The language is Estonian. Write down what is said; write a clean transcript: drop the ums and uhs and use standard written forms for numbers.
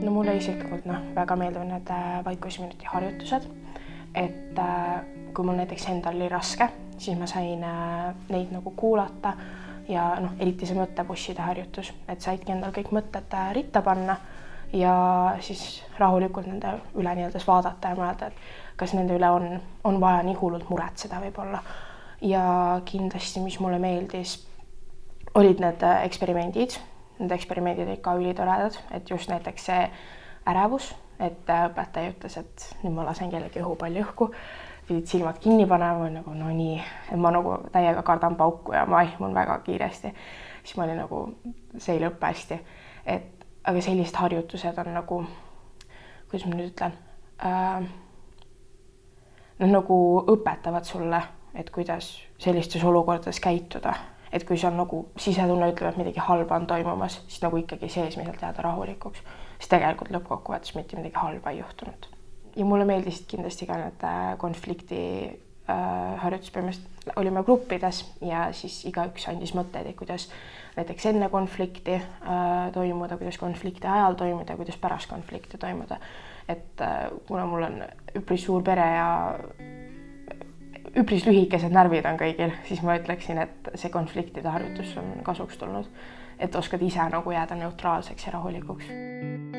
no mulle isiklikult väga meeldivad need vaikusminuti harjutused, et kui mul näiteks endal oli raske, siis ma sain neid nagu kuulata ja eriti see mõttebusside harjutus, et saidki endal kõik mõtted ritta panna ja siis rahulikult nende üle vaadata ja mõelda, et kas nende üle on vaja nii hullult muretseda võib-olla. Ja kindlasti, mis mulle meeldis, olid need eksperimendid. Need eksperimendid olid ka ülitoredad, et just näiteks see ärevus, et õpetaja ütles, et nüüd ma lasen kellegi õhupalli õhku, pidid silmad kinni panema, nagu no nii, et ma nagu täiega kardan pauku ja ma ihmun väga kiiresti. Siis ma olin nagu, see ei lõppe hästi. Aga sellised harjutused on nagu, kuidas ma nüüd ütlen, nad nagu õpetavad sulle, et kuidas sellistes olukordades käituda. Et kui see on nagu sisetunne ütleb, et midagi halba on toimumas, siis nagu ikkagi seesmiselt jääda rahulikuks. Siis tegelikult lõppkokkuvõttes mitte midagi halba ei juhtunud. Ja mulle meeldisid kindlasti ka need konflikti harjutuspõhimõtteliselt olime gruppides ja siis igaüks andis mõtteid, kuidas näiteks enne konflikti toimuda, kuidas konflikti ajal toimuda ja kuidas pärast konflikti toimuda. Et kuna mul on üpris suur pere ja üpris lühikesed närvid on kõigil, siis ma ütleksin, et see konfliktide harjutus on kasuks tulnud, et oskad ise nagu jääda neutraalseks ja rahulikuks.